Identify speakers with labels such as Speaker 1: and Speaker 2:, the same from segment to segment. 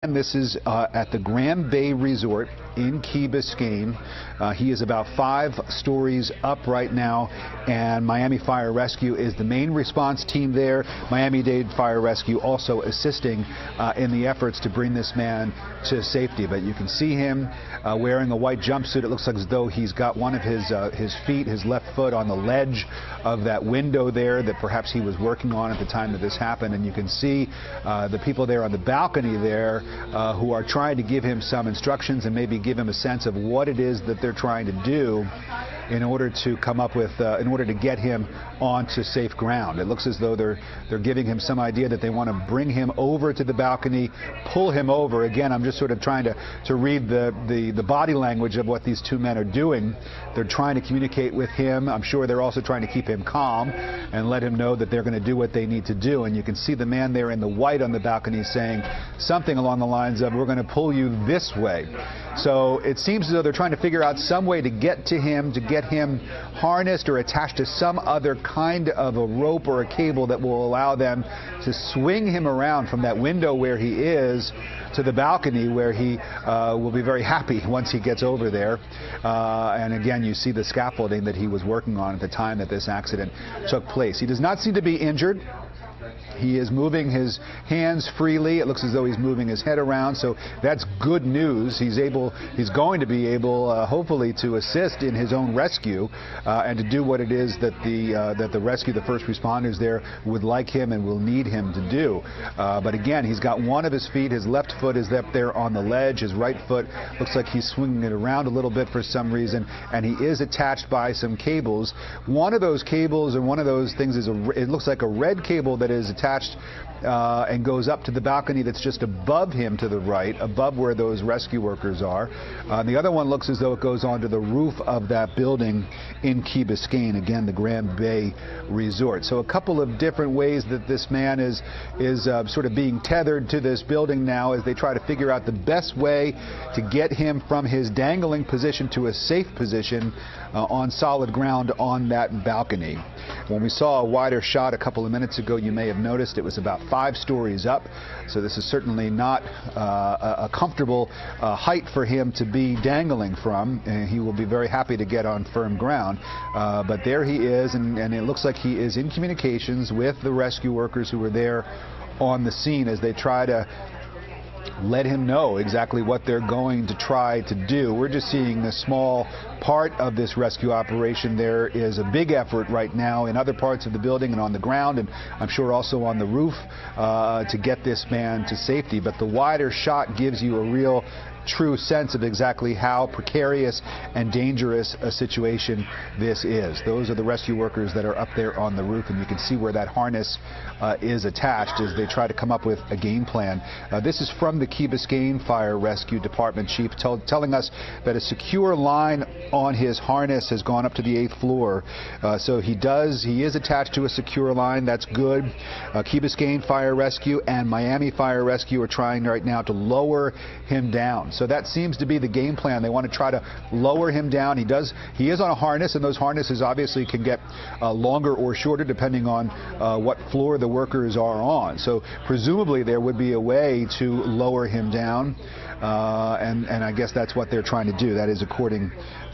Speaker 1: And this is at the Grand Bay Resort in Key Biscayne. He is about 5 stories up right now, and Miami Fire Rescue is the main response team there. Miami-Dade Fire Rescue also assisting in the efforts to bring this man to safety. But you can see him wearing a white jumpsuit. It looks like as though he's got one of his feet, his left foot, on the ledge of that window there that perhaps he was working on at the time that this happened. And you can see the people there on the balcony there who are trying to give him some instructions and maybe give him a sense of what it is that they're trying to do in order to come up with, in order to get him onto safe ground. It looks as though they're giving him some idea that they want to bring him over to the balcony, pull him over. Again, I'm just sort of trying to read the body language of what these two men are doing. They're trying to communicate with him. I'm sure they're also trying to keep him calm and let him know that they're going to do what they need to do. And you can see the man there in the white on the balcony saying something along the lines of, "We're going to pull you this way." So it seems as though they're trying to figure out some way to get to him, to get him harnessed or attached to some other kind of a rope or a cable that will allow them to swing him around from that window where he is to the balcony, where he will be very happy once he gets over there. And again, you see the scaffolding that he was working on at the time that this accident took place. He does not seem to be injured. He is moving his hands freely. It looks as though he's moving his head around, so that's good news. He's going to be able, hopefully, to assist in his own rescue and to do what it is that the first responders there would like him and will need him to do. But again, he's got one of his feet. His left foot is up there on the ledge. His right foot looks like he's swinging it around a little bit for some reason, and he is attached by some cables. One of those cables, or one of those things, it looks like a red cable that is attached and goes up to the balcony that's just above him to the right, above where those rescue workers are. The other one looks as though it goes onto the roof of that building in Key Biscayne, again, the Grand Bay Resort. So a couple of different ways that this man is sort of being tethered to this building now as they try to figure out the best way to get him from his dangling position to a safe position on solid ground on that balcony. When we saw a wider shot a couple of minutes ago, you may have noticed it was about 5 stories up, so this is certainly not a comfortable height for him to be dangling from, and he will be very happy to get on firm ground. But there he is, and it looks like he is in communications with the rescue workers who are there on the scene as they try to let him know exactly what they're going to try to do. We're just seeing a small part of this rescue operation. There is a big effort right now in other parts of the building and on the ground, and I'm sure also on the roof, to get this man to safety. But the wider shot gives you a real true sense of exactly how precarious and dangerous a situation this is. Those are the rescue workers that are up there on the roof, and you can see where that harness is attached as they try to come up with a game plan. This is from the Key Biscayne Fire Rescue Department chief telling us that a secure line on his harness has gone up to the 8th floor. So he is attached to a secure line. That's good. Key Biscayne Fire Rescue and Miami Fire Rescue are trying right now to lower him down. So that seems to be the game plan. They want to try to lower him down. He is on a harness, and those harnesses obviously can get longer or shorter depending on what floor the workers are on. So presumably there would be a way to lower him down, and I guess that's what they're trying to do. That is according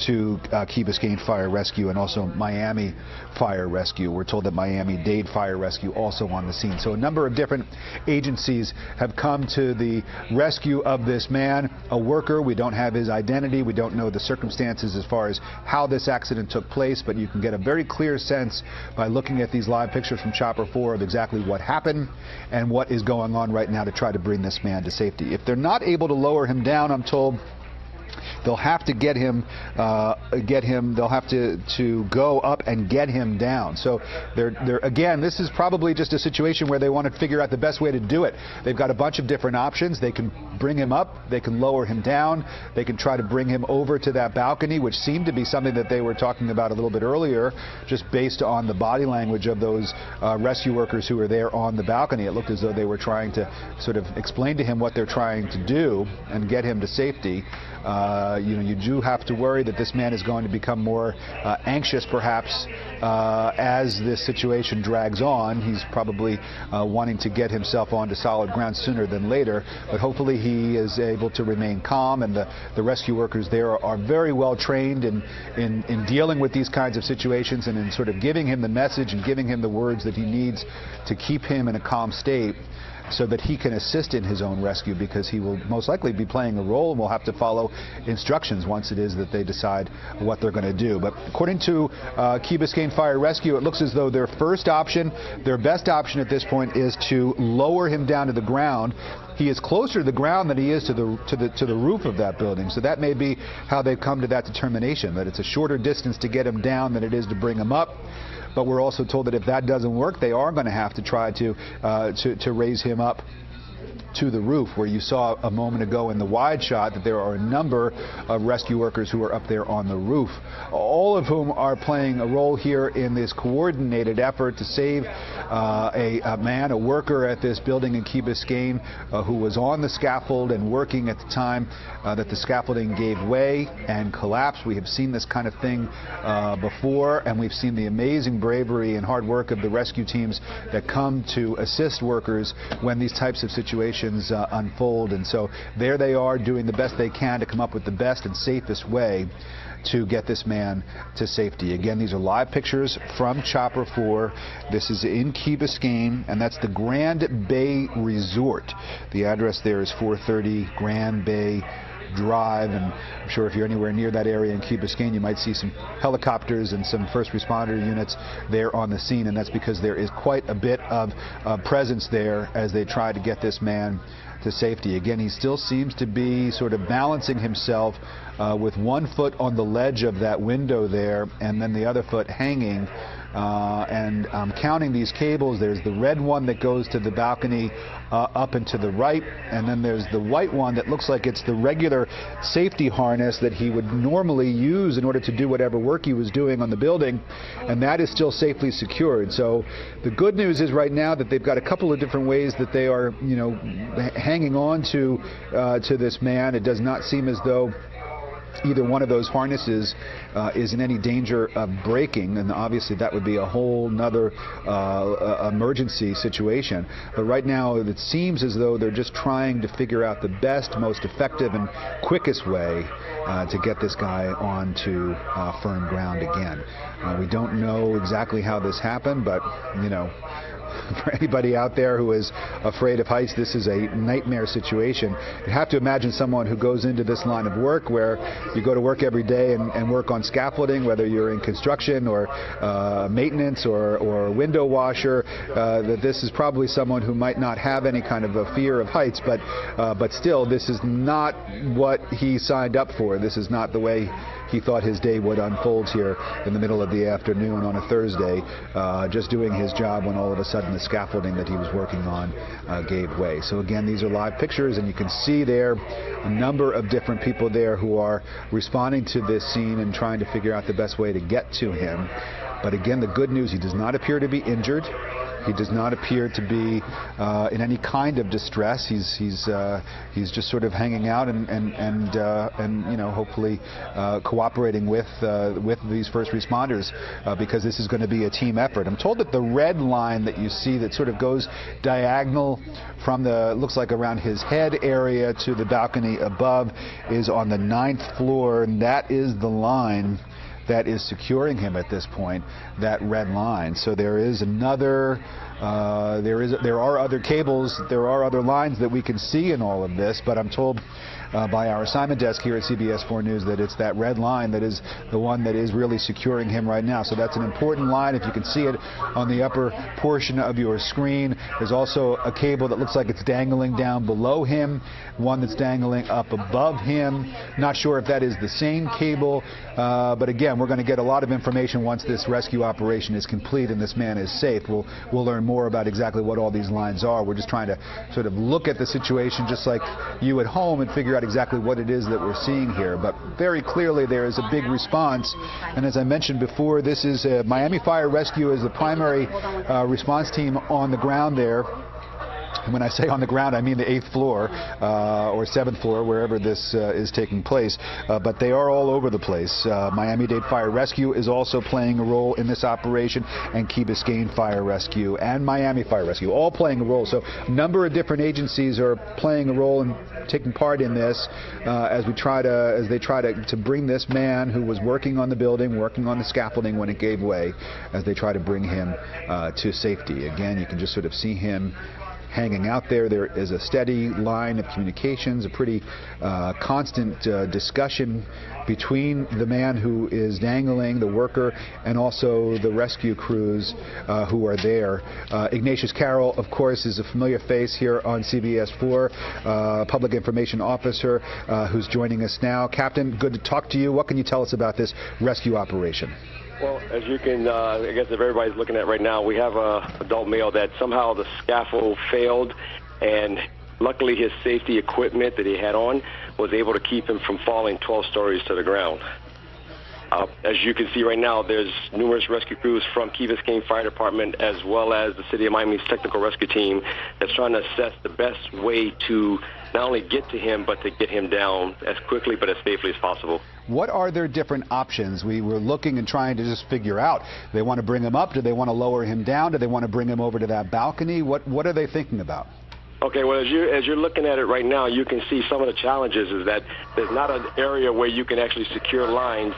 Speaker 1: to Key Biscayne Fire Rescue and also Miami Fire Rescue. We're told that Miami-Dade Fire Rescue also on the scene. So a number of different agencies have come to the rescue of this man, a worker. We don't have his identity. We don't know the circumstances as far as how this accident took place, but you can get a very clear sense by looking at these live pictures from Chopper 4 of exactly what happened and what is going on right now to try to bring this man to safety. If they're not able to lower him down, I'm told they'll have to they'll have to go up and get him down. So again, this is probably just a situation where they want to figure out the best way to do it. They've got a bunch of different options. They can bring him up, they can lower him down, they can try to bring him over to that balcony, which seemed to be something that they were talking about a little bit earlier, just based on the body language of those rescue workers who were there on the balcony. It looked as though they were trying to sort of explain to him what they're trying to do and get him to safety. You do have to worry that this man is going to become more anxious, perhaps, as this situation drags on. He's probably wanting to get himself onto solid ground sooner than later, but hopefully he is able to remain calm, and the rescue workers there are very well trained in dealing with these kinds of situations and in sort of giving him the message and giving him the words that he needs to keep him in a calm state, so that he can assist in his own rescue, because he will most likely be playing a role and will have to follow instructions once it is that they decide what they're going to do. But according to Key Biscayne Fire Rescue, it looks as though their first option, their best option at this point, is to lower him down to the ground. He is closer to the ground than he is to the roof of that building, so that may be how they've come to that determination, that it's a shorter distance to get him down than it is to bring him up. But we're also told that if that doesn't work, they are going to have to try to raise him up to the roof, where you saw a moment ago in the wide shot that there are a number of rescue workers who are up there on the roof, all of whom are playing a role here in this coordinated effort to save a worker at this building in Key Biscayne who was on the scaffold and working at the time that the scaffolding gave way and collapsed. We have seen this kind of thing before, and we've seen the amazing bravery and hard work of the rescue teams that come to assist workers when these types of situations unfold. And so there they are, doing the best they can to come up with the best and safest way to get this man to safety. Again, these are live pictures from Chopper 4. This is in Key Biscayne, and that's the Grand Bay Resort. The address there is 430 Grand Bay Drive, and I'm sure if you're anywhere near that area in Key Biscayne, you might see some helicopters and some first responder units there on the scene, and that's because there is quite a bit of presence there as they try to get this man to safety. Again, he still seems to be sort of balancing himself with one foot on the ledge of that window there, and then the other foot hanging. And I'm counting these cables. There's the red one that goes to the balcony up and to the right, and then there's the white one that looks like it's the regular safety harness that he would normally use in order to do whatever work he was doing on the building, and that is still safely secured. So the good news is right now that they've got a couple of different ways that they are, hanging on to this man. It does not seem as though either one of those harnesses is in any danger of breaking, and obviously that would be a whole nother emergency situation. But right now it seems as though they're just trying to figure out the best, most effective and quickest way to get this guy onto firm ground again. We don't know exactly how this happened, but for anybody out there who is afraid of heights, this is a nightmare situation. You have to imagine someone who goes into this line of work, where you go to work every day and work on scaffolding, whether you're in construction or maintenance or window washer, that this is probably someone who might not have any kind of a fear of heights, but still, this is not what he signed up for. This is not the way he thought his day would unfold here in the middle of the afternoon on a Thursday, just doing his job, when all of a sudden the scaffolding that he was working on gave way. So again, these are live pictures, and you can see there a number of different people there who are responding to this scene and trying to figure out the best way to get to him. But again, the good news, he does not appear to be injured. He does not appear to be in any kind of distress. He's just sort of hanging out and hopefully cooperating with these first responders, because this is going to be a team effort. I'm told that the red line that you see that sort of goes diagonal from looks like around his head area to the balcony above is on the 9th floor, and that is the line that is securing him at this point, that red line. So there is another, there are other cables, there are other lines that we can see in all of this, but I'm told by our assignment desk here at CBS 4 News that it's that red line that is the one that is really securing him right now. So that's an important line. If you can see it on the upper portion of your screen, there's also a cable that looks like it's dangling down below him, one that's dangling up above him. Not sure if that is the same cable, but again, we're going to get a lot of information once this rescue operation is complete and this man is safe. We'll learn more about exactly what all these lines are. We're just trying to sort of look at the situation just like you at home and figure out exactly what it is that we're seeing here. But very clearly there is a big response, and as I mentioned before, this is Miami Fire Rescue is the primary response team on the ground there. And when I say on the ground, I mean the 8th floor or 7th floor, wherever this is taking place. But they are all over the place. Miami-Dade Fire Rescue is also playing a role in this operation, and Key Biscayne Fire Rescue and Miami Fire Rescue all playing a role. So a number of different agencies are playing a role and taking part in this as they try to bring this man who was working on the building, working on the scaffolding when it gave way, as they try to bring him to safety. Again, you can just sort of see him hanging out there. There is a steady line of communications, a pretty constant discussion between the man who is dangling, the worker, and also the rescue crews who are there. Ignatius Carroll, of course, is a familiar face here on CBS 4, Public Information Officer, who's joining us now. Captain, good to talk to you. What can you tell us about this rescue operation?
Speaker 2: Well, as you can, I guess if everybody's looking at right now, we have an adult male that somehow the scaffold failed, and luckily his safety equipment that he had on was able to keep him from falling 12 stories to the ground. As you can see right now, there's numerous rescue crews from Key Biscayne Fire Department as well as the City of Miami's technical rescue team that's trying to assess the best way to not only get to him, but to get him down as quickly but as safely as possible.
Speaker 1: What are their different options? We were looking and trying to just figure out. Do they want to bring him up? Do they want to lower him down? Do they want to bring him over to that balcony? What are they thinking about?
Speaker 2: Okay, well, as you're looking at it right now, you can see some of the challenges is that there's not an area where you can actually secure lines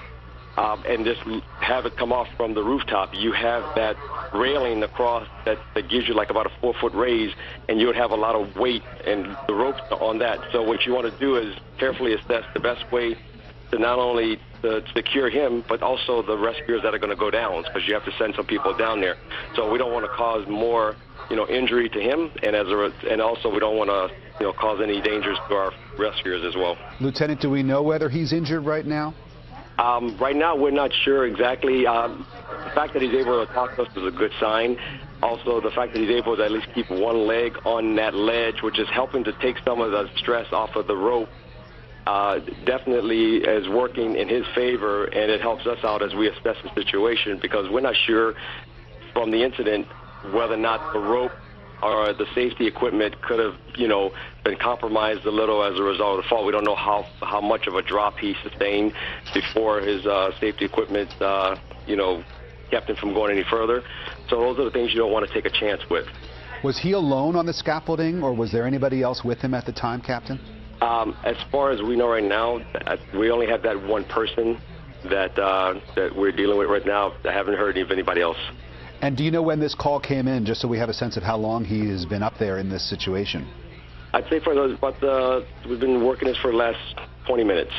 Speaker 2: and just have it come off from the rooftop. You have that railing across that gives you like about a 4-foot raise, and you would have a lot of weight and the ropes on that. So what you want to do is carefully assess the best way to not only to secure him, but also the rescuers that are going to go down, because you have to send some people down there. So we don't want to cause more, injury to him, and also we don't want to, cause any dangers to our rescuers as well.
Speaker 1: Lieutenant, do we know whether he's injured right now?
Speaker 2: Right now, we're not sure exactly. The fact that he's able to talk to us is a good sign. Also, the fact that he's able to at least keep one leg on that ledge, which is helping to take some of the stress off of the rope, definitely is working in his favor, and it helps us out as we assess the situation, because we're not sure from the incident whether or not the rope or the safety equipment could have, been compromised a little as a result of the fall. We don't know how much of a drop he sustained before his safety equipment, kept him from going any further. So those are the things you don't want to take a chance with.
Speaker 1: Was he alone on the scaffolding, or was there anybody else with him at the time, Captain?
Speaker 2: As far as we know right now, we only have that one person that we're dealing with right now. I haven't heard of anybody else.
Speaker 1: And do you know when this call came in, just so we have a sense of how long he has been up there in this situation?
Speaker 2: I'd say we've been working this for the last 20 minutes.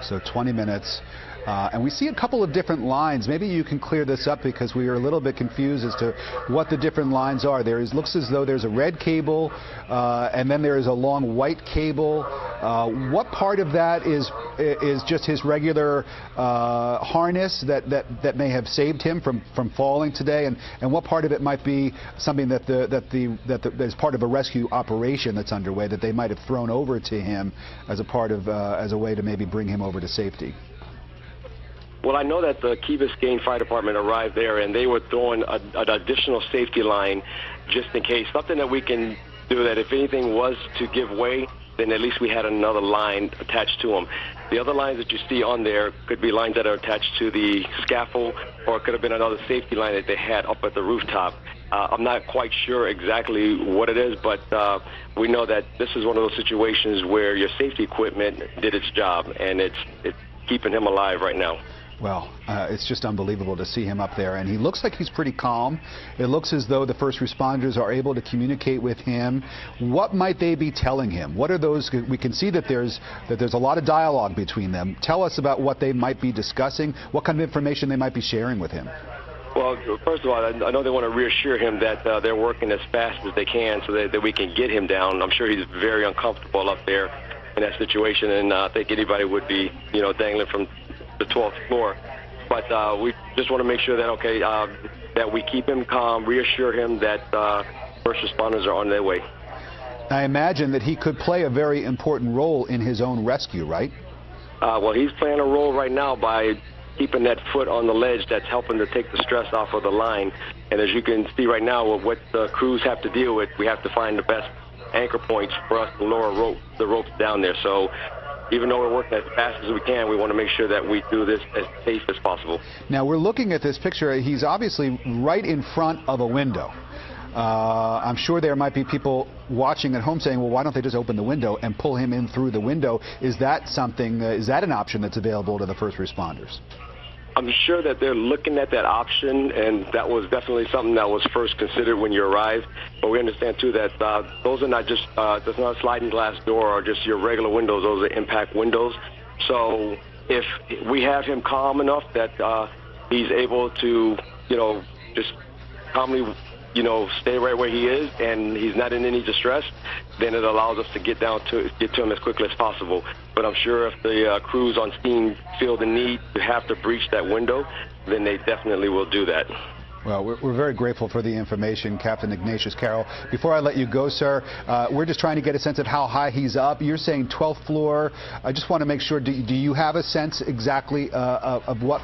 Speaker 1: So 20 minutes. And we see a couple of different lines. Maybe you can clear this up, because we are a little bit confused as to what the different lines are. Looks as though there's a red cable, and then there is a long white cable. What part of that is just his regular harness that may have saved him from falling today, and what part of it might be something that is part of a rescue operation that's underway that they might have thrown over to him as a way to maybe bring him over to safety?
Speaker 2: Well, I know that the Key Biscayne Fire Department arrived there, and they were throwing an additional safety line just in case. Something that we can do, that if anything was to give way, then at least we had another line attached to them. The other lines that you see on there could be lines that are attached to the scaffold, or it could have been another safety line that they had up at the rooftop. I'm not quite sure exactly what it is, but we know that this is one of those situations where your safety equipment did its job, and it's keeping him alive right now.
Speaker 1: Well, it's just unbelievable to see him up there, and he looks like he's pretty calm. It looks as though the first responders are able to communicate with him. What might they be telling him? What are those? We can see that there's a lot of dialogue between them. Tell us about what they might be discussing, what kind of information they might be sharing with him.
Speaker 2: Well, first of all, I know they want to reassure him that they're working as fast as they can so that we can get him down. I'm sure he's very uncomfortable up there in that situation, and I think anybody would be, dangling from the 12th floor. But we just want to make sure that, that we keep him calm, reassure him that first responders are on their way.
Speaker 1: I imagine that he could play a very important role in his own rescue, right?
Speaker 2: Well, he's playing a role right now by keeping that foot on the ledge that's helping to take the stress off of the line. And as you can see right now, what the crews have to deal with, we have to find the best anchor points for us to lower the ropes down there. So even though we're working as fast as we can, we want to make sure that we do this as safe as possible.
Speaker 1: Now, we're looking at this picture. He's obviously right in front of a window. I'm sure there might be people watching at home saying, well, why don't they just open the window and pull him in through the window? Is that something, is that an option that's available to the first responders?
Speaker 2: I'm sure that they're looking at that option, and that was definitely something that was first considered when you arrived. But we understand, too, that those are not just, that's not a sliding glass door or just your regular windows. Those are impact windows. So if we have him calm enough that he's able to, just calmly, stay right where he is and he's not in any distress, then it allows us to get to him as quickly as possible. But I'm sure if the crews on scene feel the need to have to breach that window, then they definitely will do that.
Speaker 1: Well, we're very grateful for the information, Captain Ignatius Carroll. Before I let you go, sir, we're just trying to get a sense of how high he's up. You're saying 12th floor. I just want to make sure, do you have a sense exactly of what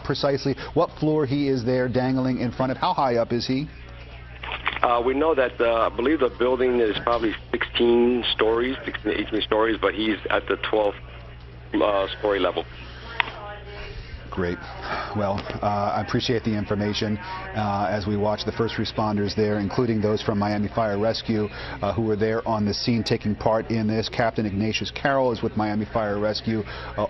Speaker 1: floor he is there dangling in front of? How high up is he?
Speaker 2: We know that I believe the building is probably 16 stories, 16 to 18 stories, but he's at the 12th story level.
Speaker 1: Great. Well, I appreciate the information as we watch the first responders there, including those from Miami Fire Rescue who were there on the scene taking part in this. Captain Ignatius Carroll is with Miami Fire Rescue.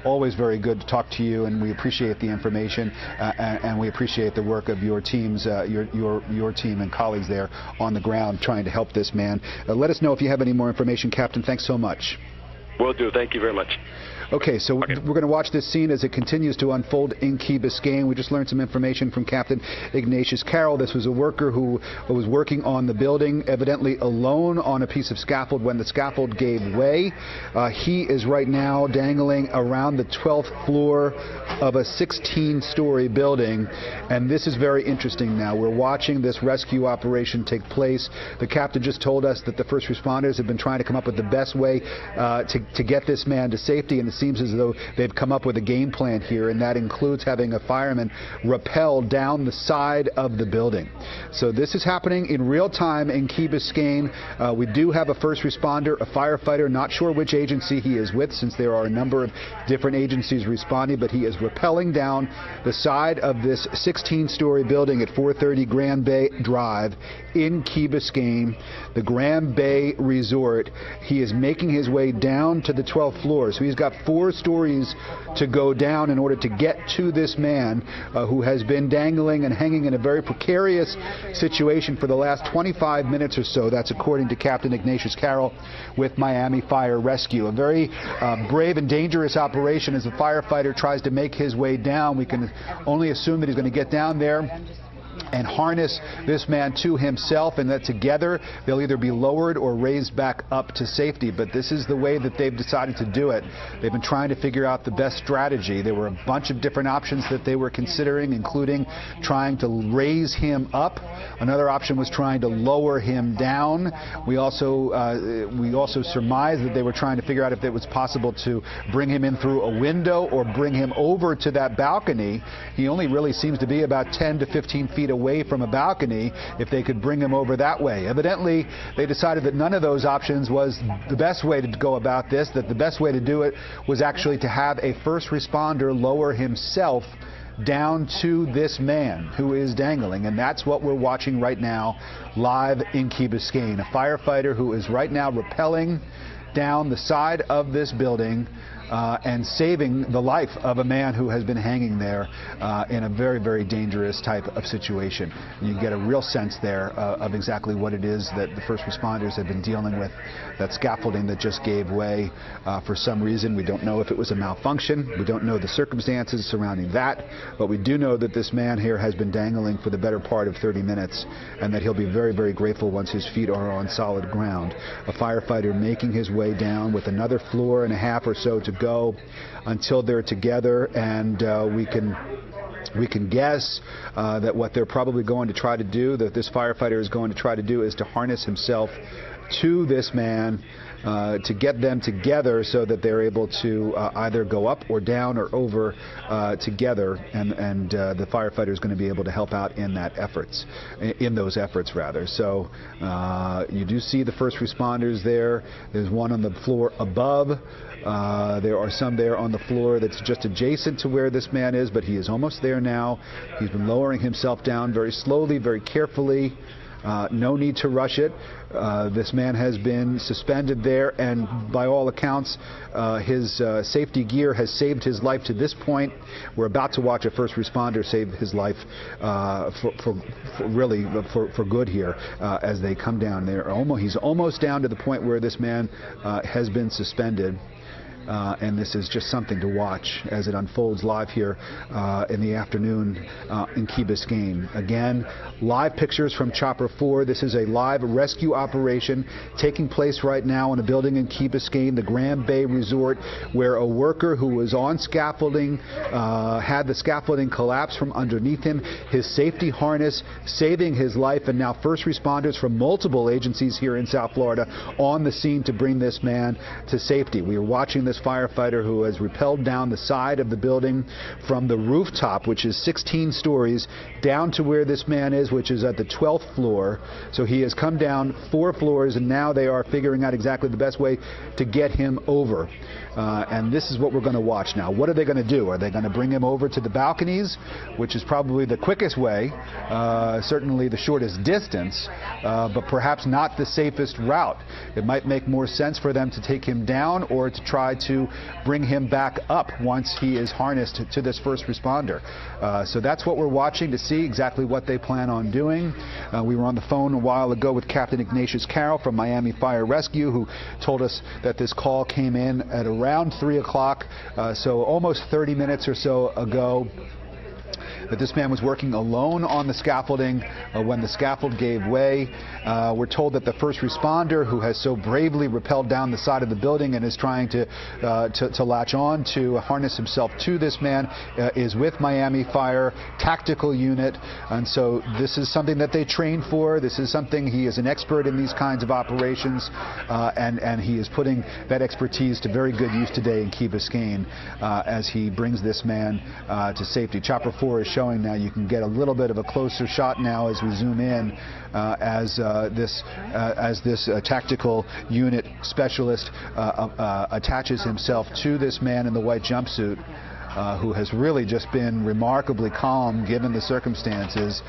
Speaker 1: Always very good to talk to you, and we appreciate the information and we appreciate the work of your teams, your team and colleagues there on the ground trying to help this man. Let us know if you have any more information, Captain. Thanks so much.
Speaker 2: Will do. Thank you very much.
Speaker 1: Okay, so we're going to watch this scene as it continues to unfold in Key Biscayne. We just learned some information from Captain Ignatius Carroll. This was a worker who was working on the building, evidently alone on a piece of scaffold when the scaffold gave way. He is right now dangling around the 12th floor of a 16-story building, and this is very interesting now. We're watching this rescue operation take place. The captain just told us that the first responders have been trying to come up with the best way to get this man to safety, and it seems as though they've come up with a game plan here, and that includes having a fireman rappel down the side of the building. So this is happening in real time in Key Biscayne. We do have a first responder, a firefighter, not sure which agency he is with since there are a number of different agencies responding, but he is rappelling down the side of this 16-story building at 430 Grand Bay Drive in Key Biscayne, the Grand Bay Resort. He is making his way down to the 12th floor, so he's got 4 stories to go down in order to get to this man who has been dangling and hanging in a very precarious situation for the last 25 minutes or so. That's according to Captain Ignatius Carroll with Miami Fire Rescue. A very brave and dangerous operation as a firefighter tries to make his way down. We can only assume that he's going to get down there and harness this man to himself, and that together they'll either be lowered or raised back up to safety. But this is the way that they've decided to do it. They've been trying to figure out the best strategy. There were a bunch of different options that they were considering, including trying to raise him up. Another option was trying to lower him down. We also surmised that they were trying to figure out if it was possible to bring him in through a window or bring him over to that balcony. He only really seems to be about 10 to 15 feet away from a balcony. If they could bring him over that way. Evidently, they decided that none of those options was the best way to go about this, that the best way to do it was actually to have a first responder lower himself down to this man who is dangling, and that's what we're watching right now live in Key Biscayne. A firefighter who is right now rappelling down the side of this building and saving the life of a man who has been hanging there in a very, very dangerous type of situation. And you get a real sense there of exactly what it is that the first responders have been dealing with. That scaffolding that just gave way for some reason. We don't know if it was a malfunction. We don't know the circumstances surrounding that. But we do know that this man here has been dangling for the better part of 30 minutes and that he'll be very, very grateful once his feet are on solid ground. A firefighter making his way down with another floor and a half or so to go until they're together, and we can guess that what they're probably going to try to do, that this firefighter is going to try to do, is to harness himself to this man to get them together so that they're able to either go up or down or over together, and the firefighter is going to be able to help out in those efforts rather. So you do see the first responders there. There's one on the floor above. There are some there on the floor that's just adjacent to where this man is, but he is almost there now. He's been lowering himself down very slowly, very carefully. No need to rush it. This man has been suspended there, and by all accounts, his safety gear has saved his life to this point. We're about to watch a first responder save his life for good here as they come down there. He's almost down to the point where this man has been suspended. And this is just something to watch as it unfolds live here in the afternoon in Key Biscayne. Again, live pictures from Chopper 4. This is a live rescue operation taking place right now in a building in Key Biscayne, the Grand Bay Resort, where a worker who was on scaffolding had the scaffolding collapse from underneath him, his safety harness saving his life, and now first responders from multiple agencies here in South Florida on the scene to bring this man to safety. We are watching this firefighter who has rappelled down the side of the building from the rooftop, which is 16 stories, down to where this man is, which is at the 12th floor. So he has come down 4 floors, and now they are figuring out exactly the best way to get him over. And this is what we're going to watch now. What are they going to do? Are they going to bring him over to the balconies, which is probably the quickest way, certainly the shortest distance, but perhaps not the safest route? It might make more sense for them to take him down or to try to bring him back up once he is harnessed to this first responder. So that's what we're watching to see exactly what they plan on doing. We were on the phone a while ago with Captain Ignatius Carroll from Miami Fire Rescue, who told us that this call came in at around 3 o'clock, so almost 30 minutes or so ago, that this man was working alone on the scaffolding when the scaffold gave way. We're told that the first responder, who has so bravely rappelled down the side of the building and is trying to latch on to harness himself to this man, is with Miami Fire Tactical Unit, and so this is something that they train for. This is something, he is an expert in these kinds of operations, and he is putting that expertise to very good use today in Key Biscayne as he brings this man to safety. Chopper 4 is showing now. You can get a little bit of a closer shot now as we zoom in as this tactical unit specialist attaches himself to this man in the white jumpsuit, who has really just been remarkably calm given the circumstances.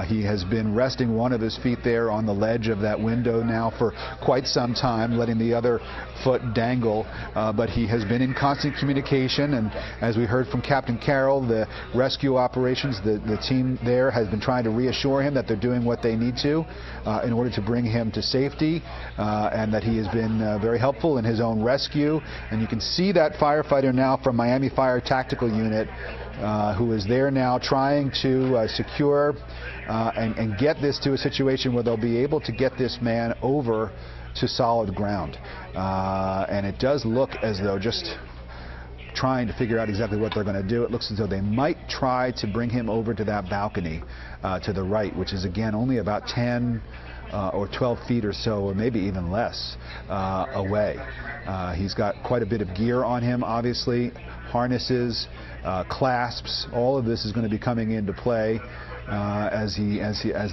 Speaker 1: He has been resting one of his feet there on the ledge of that window now for quite some time, letting the other foot dangle, but he has been in constant communication, and as we heard from Captain Carroll, the rescue operations, the team there has been trying to reassure him that they're doing what they need to in order to bring him to safety, and that he has been very helpful in his own rescue. And you can see that firefighter now from Miami Fire Tactical Unit who is there now trying to secure and get this to a situation where they'll be able to get this man over to solid ground. And it does look as though, just trying to figure out exactly what they're going to do, it looks as though they might try to bring him over to that balcony to the right, which is again only about 10 or 12 feet or so, or maybe even less away. He's got quite a bit of gear on him, obviously, harnesses, clasps. All of this is going to be coming into play as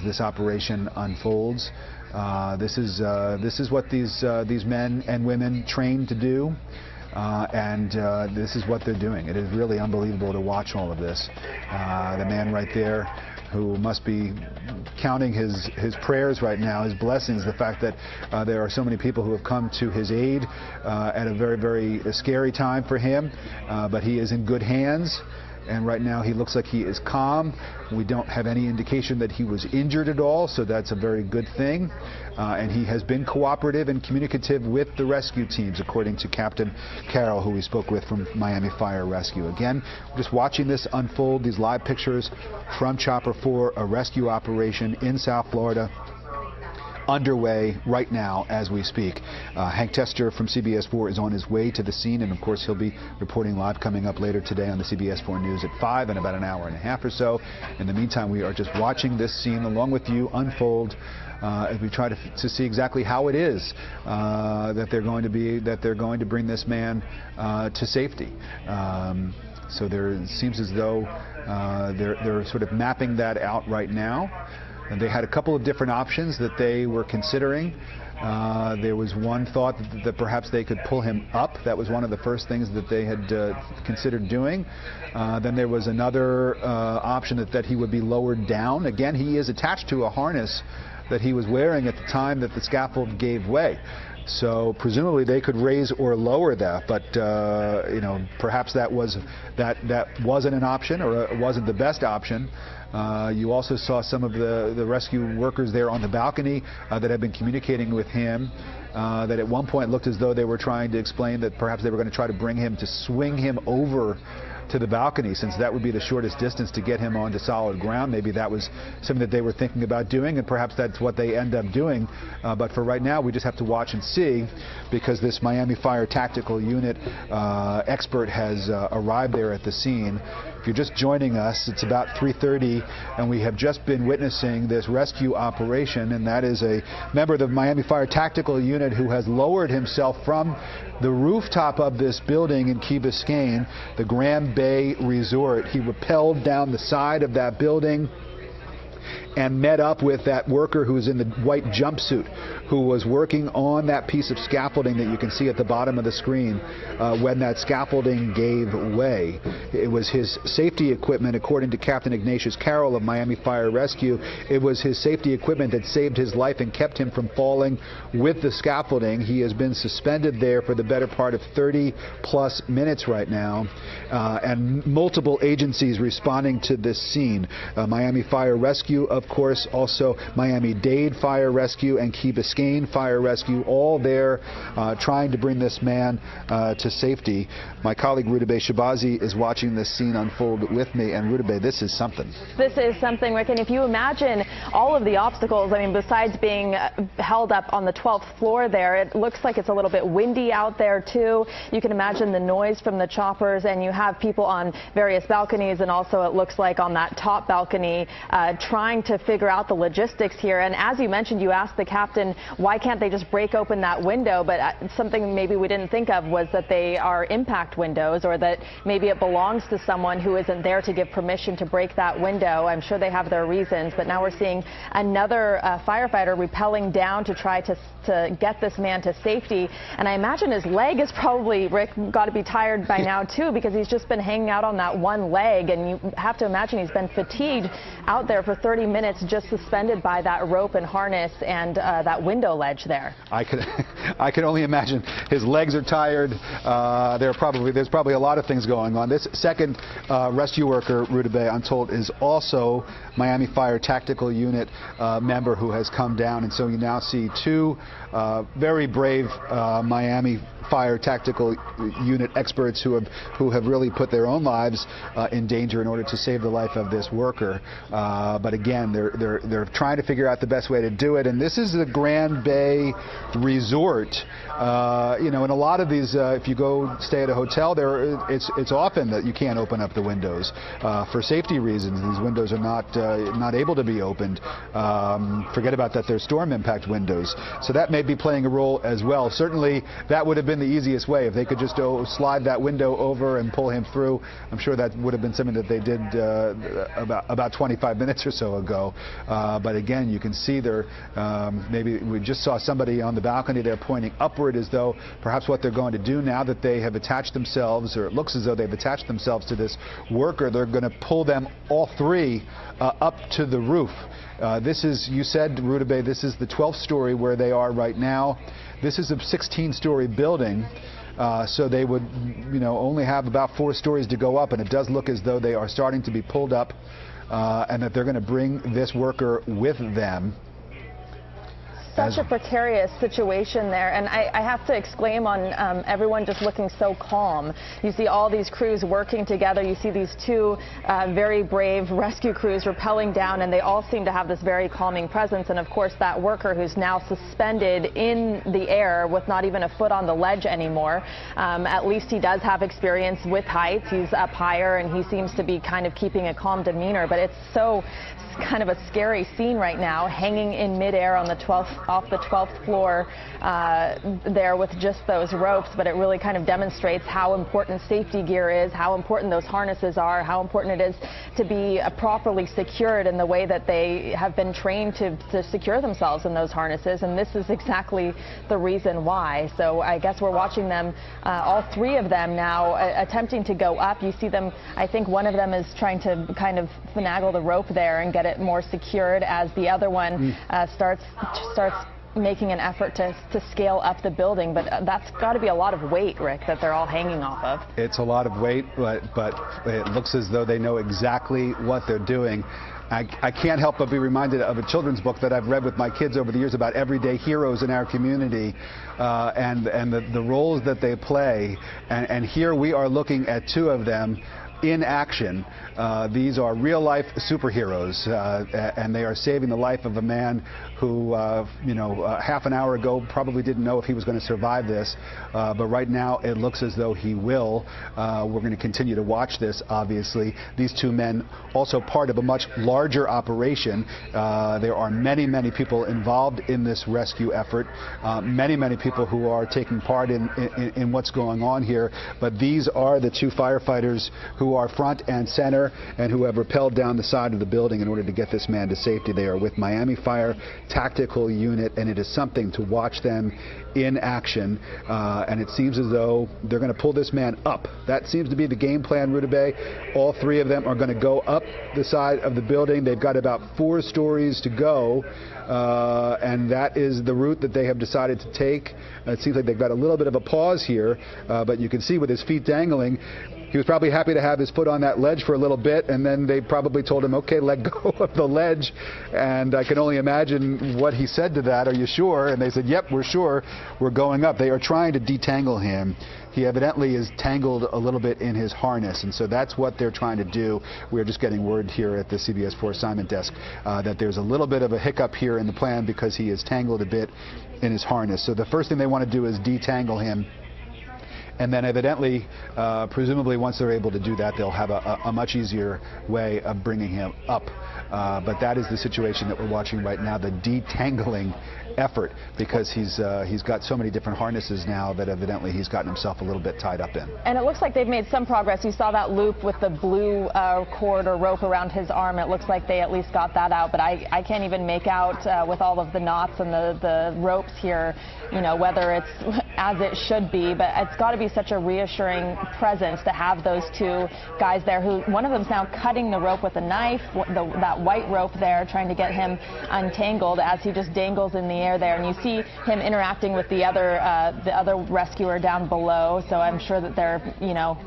Speaker 1: this operation unfolds. This is what these men and women train to do. And this is what they're doing. It is really unbelievable to watch all of this. The man right there, who must be counting his prayers right now, his blessings, the fact that there are so many people who have come to his aid at a very, very scary time for him, but he is in good hands. And right now he looks like he is calm. We don't have any indication that he was injured at all, so that's a very good thing. And he has been cooperative and communicative with the rescue teams, according to Captain Carroll, who we spoke with from Miami Fire Rescue. Again, we're just watching this unfold, these live pictures from Chopper 4, a rescue operation in South Florida, underway right now as we speak. Hank Tester from CBS 4 is on his way to the scene, and of course he'll be reporting live coming up later today on the CBS 4 News at 5 in about an hour and a half or so. In the meantime, we are just watching this scene along with you unfold as we try to see exactly how it is that they're going to bring this man to safety. So there seems as though they're sort of mapping that out right now. And they had a couple of different options that they were considering. There was one thought that perhaps they could pull him up. That was one of the first things that they had considered doing. Then there was another option that he would be lowered down. Again, he is attached to a harness that he was wearing at the time that the scaffold gave way. So presumably they could raise or lower that, but you know, perhaps that wasn't an option, or it wasn't the best option. You also saw some of the rescue workers there on the balcony that had been communicating with him. That at one point looked as though they were trying to explain that perhaps they were going to try to bring him to swing him over to the balcony, since that would be the shortest distance to get him onto solid ground. Maybe that was something that they were thinking about doing, and perhaps that's what they end up doing. But for right now, we just have to watch and see, because this Miami Fire Tactical Unit expert has arrived there at the scene. If you're just joining us, it's about 3:30, and we have just been witnessing this rescue operation, and that is a member of the Miami Fire Tactical Unit who has lowered himself from the rooftop of this building in Key Biscayne, the Grand Bay Resort. He rappelled down the side of that building and met up with that worker who's in the white jumpsuit, who was working on that piece of scaffolding that you can see at the bottom of the screen when that scaffolding gave way. It was his safety equipment, according to Captain Ignatius Carroll of Miami Fire Rescue. It was his safety equipment that saved his life and kept him from falling with the scaffolding. He has been suspended there for the better part of 30+ minutes right now, and multiple agencies responding to this scene. Miami Fire Rescue, of course, also Miami-Dade Fire Rescue and Key Biscayne Fire Rescue, all there trying to bring this man to safety. My colleague Rudabeh Shabazi is watching this scene unfold with me, and Rudabeh, this is something. This is something, Rick, and if you imagine all of the obstacles, I mean, besides being held up on the 12th floor there, it looks like it's a little bit windy out there too. You can imagine the noise from the choppers, and you have people on various balconies, and also it looks like on that top balcony trying to figure out the logistics here. And as you mentioned, you asked the captain, why can't they just break open that window? But something maybe we didn't think of was that they are impact windows, or that maybe it belongs to someone who isn't there to give permission to break that window. I'm sure they have their reasons, but now we're seeing another firefighter rappelling down to try to get this man to safety. And I imagine his leg is probably, Rick, got to be tired by now too, because he's just been hanging out on that one leg, and you have to imagine he's been fatigued out there for 30 minutes just suspended by that rope and harness and that window ledge there. I could only imagine. His legs are tired. There's probably a lot of things going on. This second rescue worker, Rudabeh, I'm told, is also Miami Fire Tactical Unit member who has come down, and so you now see two very brave Miami Fire Tactical Unit experts who have really put their own lives in danger in order to save the life of this worker. But again, they're trying to figure out the best way to do it. And this is the Grand Bay Resort. You know, in a lot of these, if you go stay at a hotel, it's often that you can't open up the windows for safety reasons. These windows are not able to be opened. Forget about that; they're storm impact windows. So that may be playing a role as well. Certainly, that would have been the easiest way. If they could just slide that window over and pull him through, I'm sure that would have been something that they did about 25 minutes or so ago. But again, you can see there, maybe we just saw somebody on the balcony there pointing upward, as though perhaps what they're going to do now that they have attached themselves, or it looks as though they've attached themselves to this worker, they're going to pull them all three up to the roof. This is, you said, Rudabeh, this is the 12th story where they are right now. This is a 16-story building, so they would, you know, only have about 4 stories to go up, and it does look as though they are starting to be pulled up, and that they're going to bring this worker with them.
Speaker 3: such a precarious situation there, and I have to exclaim on everyone just looking so calm. You see all these crews working together. You see these two very brave rescue crews rappelling down, and they all seem to have this very calming presence. And of course, that worker who's now suspended in the air with not even a foot on the ledge anymore. At least he does have experience with heights. He's up higher, and he seems to be kind of keeping a calm demeanor. But it's so kind of a scary scene right now, hanging in midair on the 12th floor there with just those ropes. But it really kind of demonstrates how important safety gear is, how important those harnesses are, how important it is to be properly secured in the way that they have been trained to secure themselves in those harnesses. And this is exactly the reason why. So I guess we're watching them, all three of them now, attempting to go up. You see them, I think one of them is trying to kind of finagle the rope there and get it more secured, as the other one starts making an effort to scale up the building. But that's got to be a lot of weight, Rick, that they're all hanging off of.
Speaker 1: It's a lot of weight, but it looks as though they know exactly what they're doing. I can't help but be reminded of a children's book that I've read with my kids over the years about everyday heroes in our community and the roles that they play. And here we are looking at two of them in action. These are real-life superheroes, and they are saving the life of a man who, half an hour ago probably didn't know if he was going to survive this, but right now it looks as though he will. We're going to continue to watch this, obviously. These two men also part of a much larger operation. There are many, many people involved in this rescue effort, many, many people who are taking part in what's going on here, but these are the two firefighters who are front and center and who have rappelled down the side of the building in order to get this man to safety. They are with Miami Fire Tactical Unit, and it is something to watch them in action. And it seems as though they're going to pull this man up. That seems to be the game plan, Rutabaga. All three of them are going to go up the side of the building. They've got about 4 stories to go, and that is the route that they have decided to take. It seems like they've got a little bit of a pause here, but you can see with his feet dangling, he was probably happy to have his foot on that ledge for a little bit, and then they probably told him, okay, let go of the ledge. And I can only imagine what he said to that. Are you sure? And they said, yep, we're sure. We're going up. They are trying to detangle him. He evidently is tangled a little bit in his harness, and so that's what they're trying to do. We're just getting word here at the CBS 4 assignment desk that there's a little bit of a hiccup here in the plan because he is tangled a bit in his harness. So the first thing they want to do is detangle him. And then evidently, presumably once they're able to do that, they'll have a much easier way of bringing him up. But that is the situation that we're watching right now, the detangling effort, because he's got so many different harnesses now that evidently he's gotten himself a little bit tied up in.
Speaker 3: And it looks like they've made some progress. You saw that loop with the blue cord or rope around his arm. It looks like they at least got that out, but I can't even make out with all of the knots and the ropes here, whether it's as it should be. But it's got to be such a reassuring presence to have those two guys there, who one of them's now cutting the rope with a knife, that white rope there, trying to get him untangled as he just dangles in the air there. And you see him interacting with the other rescuer down below, so I'm sure that they're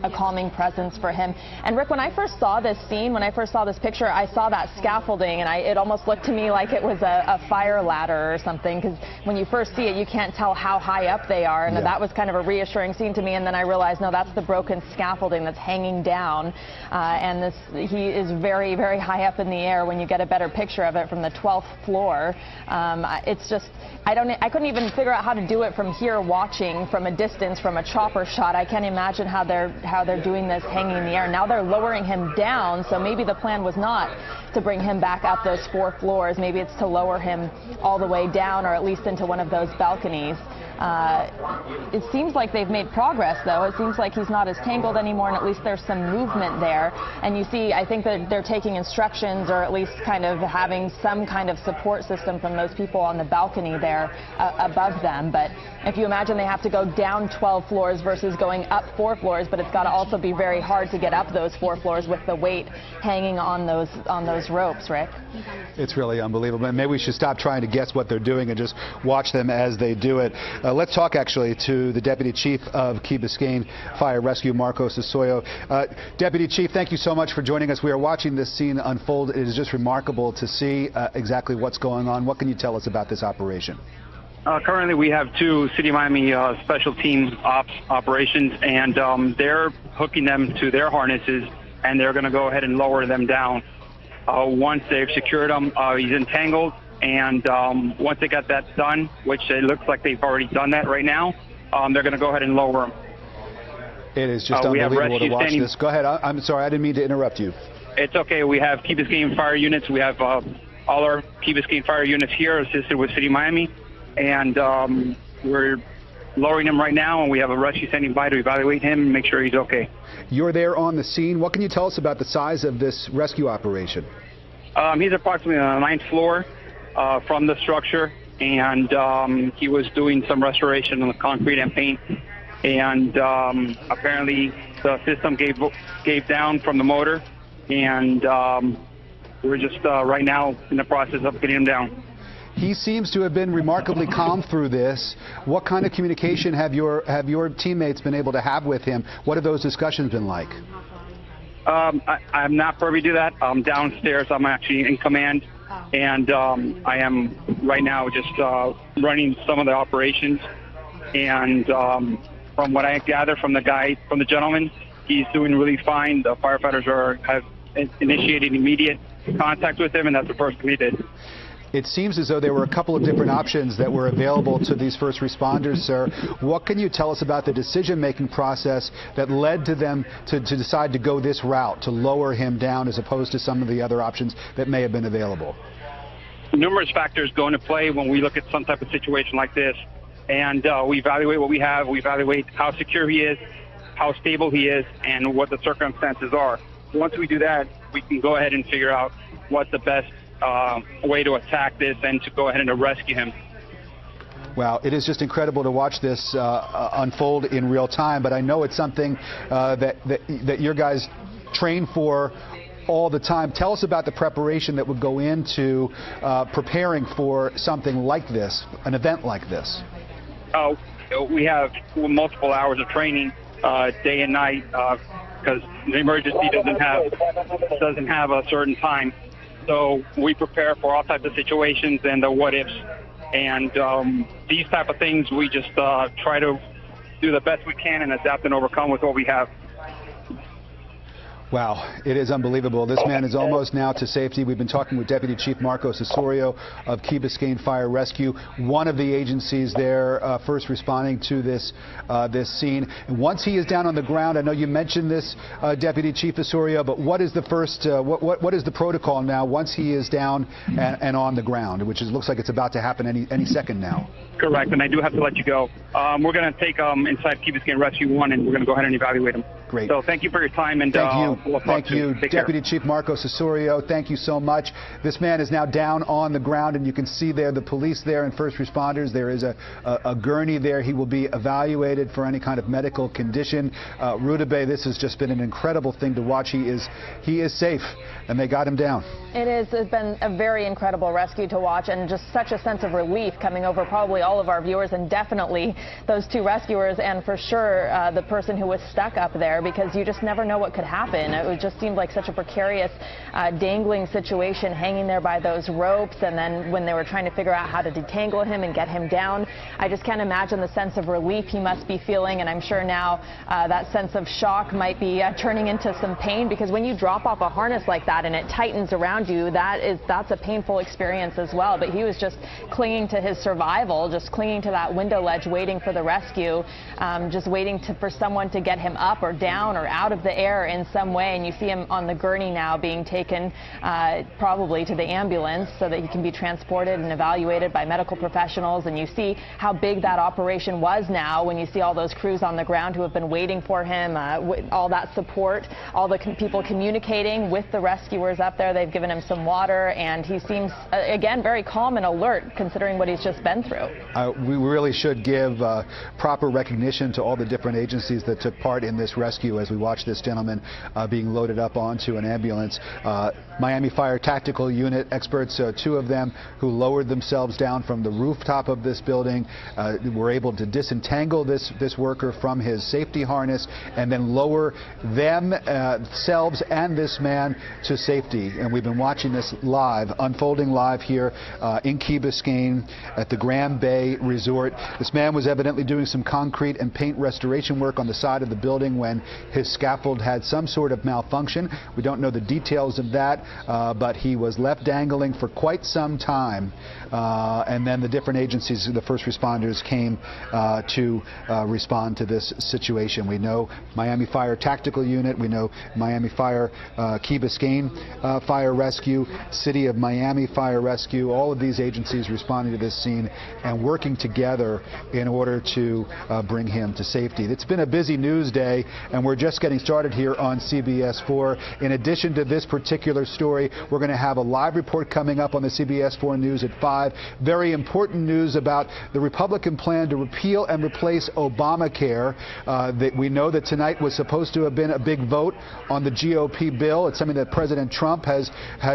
Speaker 3: a calming presence for him. And Rick, when I first saw this scene, when I first saw this picture, I saw that scaffolding, and it almost looked to me like it was a fire ladder or something, because when you first see it, you can't tell how high up they are, and that was kind of a reassuring scene to me. And then I realized, no, that's the broken scaffolding that's hanging down, and he is very, very high up in the air when you get a better picture of it from the 12th floor. It's just, I couldn't even figure out how to do it from here, watching from a distance, from a chopper shot. I can't imagine how they're doing this hanging in the air. Now they're lowering him down, so maybe the plan was not to bring him back up those 4 floors. Maybe it's to lower him all the way down, or at least into one of those balconies. It seems like they've made progress, though. It seems like he's not as tangled anymore, and at least there's some movement there. And you see, I think that they're taking instructions, or at least kind of having some kind of support system from those people on the balcony there above them. But if you imagine they have to go down 12 floors versus going up 4 floors, but it's got to also be very hard to get up those 4 floors with the weight hanging on those ropes, Rick.
Speaker 1: It's really unbelievable. And maybe we should stop trying to guess what they're doing and just watch them as they do it. Let's talk actually to the Deputy Chief of Key Biscayne Fire Rescue, Marcos Osorio. Deputy Chief, thank you so much for joining us. We are watching this scene unfold. It is just remarkable to see exactly what's going on. What can you tell us about this operation?
Speaker 4: Currently, we have two City of Miami special team operations, and they're hooking them to their harnesses, and they're going to go ahead and lower them down. Once they've secured him, he's entangled, and once they got that done, which it looks like they've already done that right now, they're going to go ahead and lower him.
Speaker 1: It is just unbelievable to watch this. Go ahead. I'm sorry, I didn't mean to interrupt you.
Speaker 4: It's okay. We have Key Biscayne fire units. We have all our Key Biscayne fire units here assisted with City of Miami, and we're lowering him right now, and we have a rescue standing by to evaluate him and make sure he's okay.
Speaker 1: You're there on the scene. What can you tell us about the size of this rescue operation?
Speaker 4: He's approximately on the 9th floor from the structure, and he was doing some restoration on the concrete and paint, and apparently the system gave down from the motor, and we're just right now in the process of getting him down.
Speaker 1: He seems to have been remarkably calm through this. What kind of communication have your teammates been able to have with him? What have those discussions been like?
Speaker 4: I'm not privy to that. I'm downstairs. I'm actually in command, and I am right now just running some of the operations. And from what I gather from the gentleman, he's doing really fine. The firefighters have initiated immediate contact with him, and that's the first thing he did.
Speaker 1: It seems as though there were a couple of different options that were available to these first responders, sir. What can you tell us about the decision-making process that led to them to decide to go this route, to lower him down as opposed to some of the other options that may have been available?
Speaker 4: Numerous factors go into play when we look at some type of situation like this, and we evaluate what we have. We evaluate how secure he is, how stable he is, and what the circumstances are. Once we do that, we can go ahead and figure out what the best way to attack this and to go ahead and to rescue him.
Speaker 1: Wow, it is just incredible to watch this unfold in real time, but I know it's something that your guys train for all the time. Tell us about the preparation that would go into preparing for something like this, an event like this.
Speaker 4: We have multiple hours of training day and night because the emergency doesn't have a certain time. So we prepare for all types of situations and the what-ifs. And these type of things, we just try to do the best we can and adapt and overcome with what we have.
Speaker 1: Wow, it is unbelievable. This man is almost now to safety. We've been talking with Deputy Chief Marcos Osorio of Key Biscayne Fire Rescue, one of the agencies there first responding to this scene. And once he is down on the ground, I know you mentioned this, Deputy Chief Osorio, but what is the first, what is the protocol now once he is down and on the ground, which looks like it's about to happen any second now?
Speaker 4: Correct, and I do have to let you go. We're going to take inside Key Biscayne Rescue 1, and we're going to go ahead and evaluate him.
Speaker 1: Great.
Speaker 4: So thank you for your time, and
Speaker 1: thank you.
Speaker 4: We'll
Speaker 1: thank you, Deputy Chief Marcos Osorio. Thank you so much. This man is now down on the ground, and you can see there the police there and first responders. There is a gurney there. He will be evaluated for any kind of medical condition. Rudabeh, this has just been an incredible thing to watch. He is safe, and they got him down. It's
Speaker 3: been a very incredible rescue to watch, and just such a sense of relief coming over probably all of our viewers, and definitely those two rescuers, and for sure the person who was stuck up there, because you just never know what could happen. It just seemed like such a precarious dangling situation, hanging there by those ropes, and then when they were trying to figure out how to detangle him and get him down, I just can't imagine the sense of relief he must be feeling, and I'm sure now that sense of shock might be turning into some pain, because when you drop off a harness like that and it tightens around you, that's a painful experience as well. But he was just clinging to his survival, just clinging to that window ledge, waiting for the rescue, just waiting for someone to get him up or down or out of the air in some way. And you see him on the gurney now being taken probably to the ambulance so that he can be transported and evaluated by medical professionals. And you see how big that operation was now when you see all those crews on the ground who have been waiting for him, all that support, all the people communicating with the rescuers up there. They've given him some water, and he seems, again, very calm and alert considering what he's just been through. We really should give proper recognition to all the different agencies that took part in this rescue.
Speaker 1: rescue as we watch this gentleman being loaded up onto an ambulance. Miami Fire Tactical Unit experts, two of them who lowered themselves down from the rooftop of this building, were able to disentangle this worker from his safety harness and then lower themselves and this man to safety. And we've been watching this live, unfolding live here in Key Biscayne at the Grand Bay Resort. This man was evidently doing some concrete and paint restoration work on the side of the building when his scaffold had some sort of malfunction. We don't know the details of that, but he was left dangling for quite some time. And then the different agencies, the first responders, came to respond to this situation. We know Miami Fire Tactical Unit, we know Miami Fire Key Biscayne Fire Rescue, City of Miami Fire Rescue, all of these agencies responding to this scene and working together in order to bring him to safety. It's been a busy news day, and we're just getting started here on CBS 4. In addition to this particular story, we're going to have a live report coming up on the CBS 4 News at 5. Very important news about the Republican plan to repeal and replace Obamacare. We know that tonight was supposed to have been a big vote on the GOP bill. It's something that President Trump has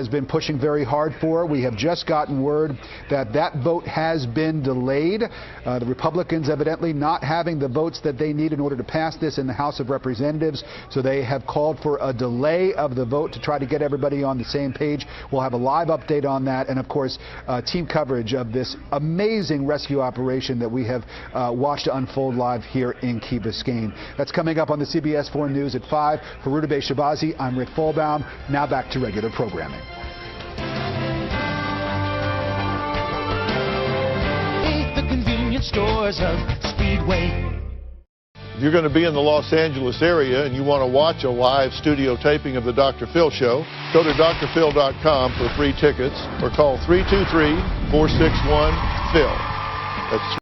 Speaker 1: been pushing very hard for. We have just gotten word that that vote has been delayed. The Republicans evidently not having the votes that they need in order to pass this in the House of Representatives, so they have called for a delay of the vote to try to get everybody on the same page. We'll have a live update on that, and of course team coverage of this amazing rescue operation that we have watched unfold live here in Key Biscayne. That's coming up on the CBS 4 News at 5. For Rudabeh Shabazi, I'm Rick Folbaum. Now back to regular programming.
Speaker 5: The convenience stores of Speedway.
Speaker 6: If you're going to be in the Los Angeles area and you want to watch a live studio taping of the Dr. Phil Show, go to drphil.com for free tickets or call 323-461-PHIL. That's